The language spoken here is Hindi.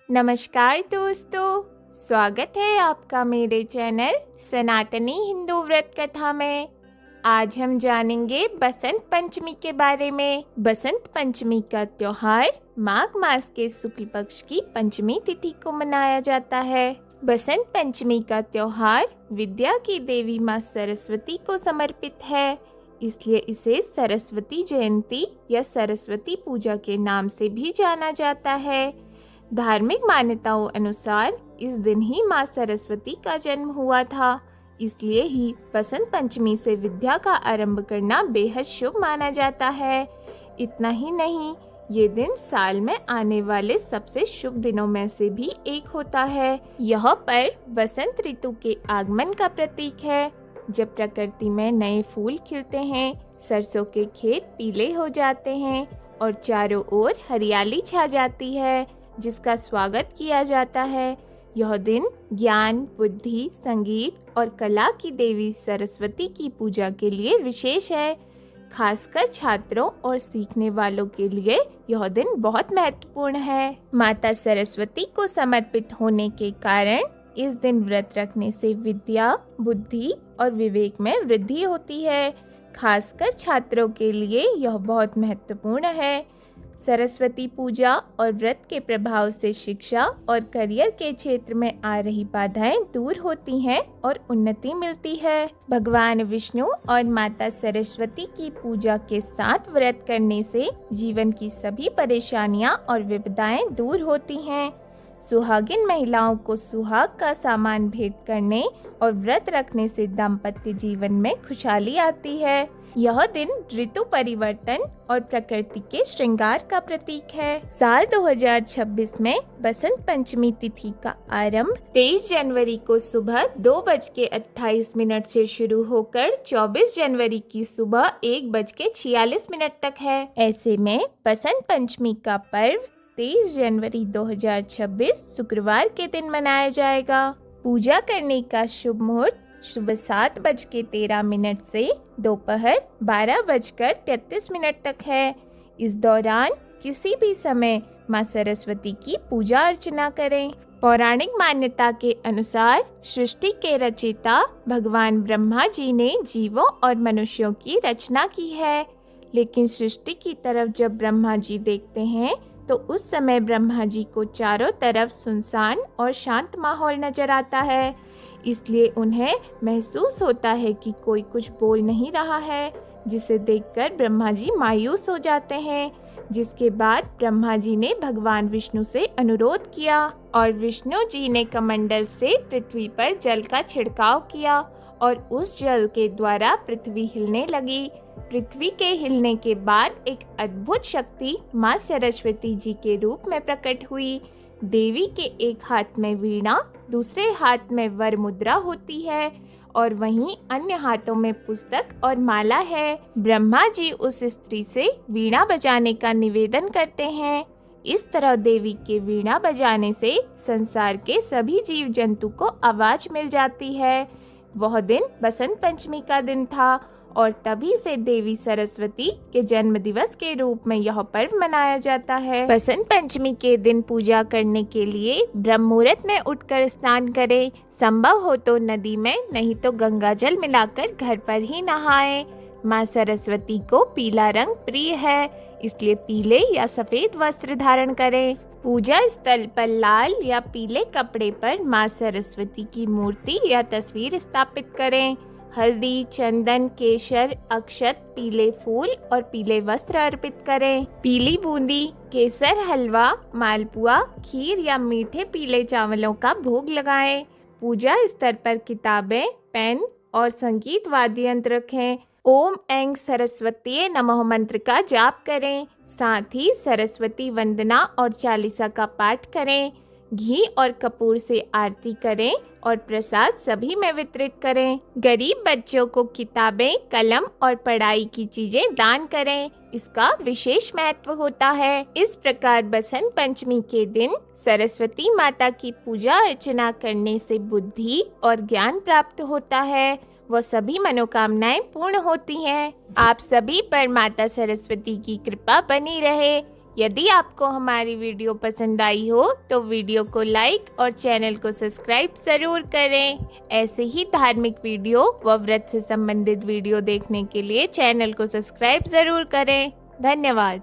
नमस्कार दोस्तों, स्वागत है आपका मेरे चैनल सनातनी हिंदू व्रत कथा में। आज हम जानेंगे बसंत पंचमी के बारे में। बसंत पंचमी का त्योहार माघ मास के शुक्ल पक्ष की पंचमी तिथि को मनाया जाता है। बसंत पंचमी का त्योहार विद्या की देवी माँ सरस्वती को समर्पित है, इसलिए इसे सरस्वती जयंती या सरस्वती पूजा के नाम से भी जाना जाता है। धार्मिक मान्यताओं अनुसार इस दिन ही माँ सरस्वती का जन्म हुआ था, इसलिए ही बसंत पंचमी से विद्या का आरंभ करना बेहद शुभ माना जाता है। इतना ही नहीं, ये दिन साल में आने वाले सबसे शुभ दिनों में से भी एक होता है। यह पर्व वसंत ऋतु के आगमन का प्रतीक है, जब प्रकृति में नए फूल खिलते हैं, सरसों के खेत पीले हो जाते हैं और चारों ओर हरियाली छा जाती है, जिसका स्वागत किया जाता है। यह दिन ज्ञान, बुद्धि, संगीत और कला की देवी सरस्वती की पूजा के लिए विशेष है। खासकर छात्रों और सीखने वालों के लिए यह दिन बहुत महत्वपूर्ण है। माता सरस्वती को समर्पित होने के कारण इस दिन व्रत रखने से विद्या, बुद्धि और विवेक में वृद्धि होती है। खासकर छात्रों के लिए यह बहुत महत्वपूर्ण है। सरस्वती पूजा और व्रत के प्रभाव से शिक्षा और करियर के क्षेत्र में आ रही बाधाएं दूर होती हैं और उन्नति मिलती है। भगवान विष्णु और माता सरस्वती की पूजा के साथ व्रत करने से जीवन की सभी परेशानियां और विपदाएं दूर होती हैं। सुहागिन महिलाओं को सुहाग का सामान भेंट करने और व्रत रखने से दाम्पत्य जीवन में खुशहाली आती है। यह दिन ऋतु परिवर्तन और प्रकृति के श्रृंगार का प्रतीक है। साल 2026 में बसंत पंचमी तिथि का आरंभ 23 जनवरी को सुबह 2:28 से शुरू होकर 24 जनवरी की सुबह 1:46 तक है। ऐसे में बसंत पंचमी का पर्व 23 जनवरी 2026 शुक्रवार के दिन मनाया जाएगा। पूजा करने का शुभ मुहूर्त सुबह 7:13 से दोपहर 12:33 तक है। इस दौरान किसी भी समय माँ सरस्वती की पूजा अर्चना करें। पौराणिक मान्यता के अनुसार सृष्टि के रचयिता भगवान ब्रह्मा जी ने जीवों और मनुष्यों की रचना की है, लेकिन सृष्टि की तरफ जब ब्रह्मा जी देखते हैं तो उस समय ब्रह्मा जी को चारों तरफ सुनसान और शांत माहौल नजर आता है। इसलिए उन्हें महसूस होता है कि कोई कुछ बोल नहीं रहा है, जिसे देखकर ब्रह्मा जी मायूस हो जाते हैं। जिसके बाद ब्रह्मा जी ने भगवान विष्णु से अनुरोध किया और विष्णु जी ने कमंडल से पृथ्वी पर जल का छिड़काव किया और उस जल के द्वारा पृथ्वी हिलने लगी। पृथ्वी के हिलने के बाद एक अद्भुत शक्ति माँ सरस्वती जी के रूप में प्रकट हुई। देवी के एक हाथ में वीणा, दूसरे हाथ में वर मुद्रा होती है और वहीं अन्य हाथों में पुस्तक और माला है। ब्रह्मा जी उस स्त्री से वीणा बजाने का निवेदन करते हैं। इस तरह देवी के वीणा बजाने से संसार के सभी जीव जंतु को आवाज मिल जाती है। वह दिन बसंत पंचमी का दिन था और तभी से देवी सरस्वती के जन्म दिवस के रूप में यह पर्व मनाया जाता है। बसंत पंचमी के दिन पूजा करने के लिए ब्रह्म मुहूर्त में उठकर स्नान करें। संभव हो तो नदी में, नहीं तो गंगा जल मिलाकर घर पर ही नहाएं। माँ सरस्वती को पीला रंग प्रिय है, इसलिए पीले या सफेद वस्त्र धारण करें। पूजा स्थल पर लाल या पीले कपड़े पर माँ सरस्वती की मूर्ति या तस्वीर स्थापित करें। हल्दी, चंदन, केसर, अक्षत, पीले फूल और पीले वस्त्र अर्पित करें। पीली बूंदी, केसर हलवा, मालपुआ, खीर या मीठे पीले चावलों का भोग लगाएं। पूजा स्तर पर किताबें, पेन और संगीत वाद्य यंत्र रखें। ओम ऐं सरस्वती नमः मंत्र का जाप करें। साथ ही सरस्वती वंदना और चालीसा का पाठ करें। घी और कपूर से आरती करें और प्रसाद सभी में वितरित करें। गरीब बच्चों को किताबें, कलम और पढ़ाई की चीजें दान करें। इसका विशेष महत्व होता है। इस प्रकार बसंत पंचमी के दिन सरस्वती माता की पूजा अर्चना करने से बुद्धि और ज्ञान प्राप्त होता है। वह सभी मनोकामनाएं पूर्ण होती हैं। आप सभी पर माता सरस्वती की कृपा बनी रहे। यदि आपको हमारी वीडियो पसंद आई हो तो वीडियो को लाइक और चैनल को सब्सक्राइब ज़रूर करें। ऐसे ही धार्मिक वीडियो व व्रत से संबंधित वीडियो देखने के लिए चैनल को सब्सक्राइब ज़रूर करें। धन्यवाद।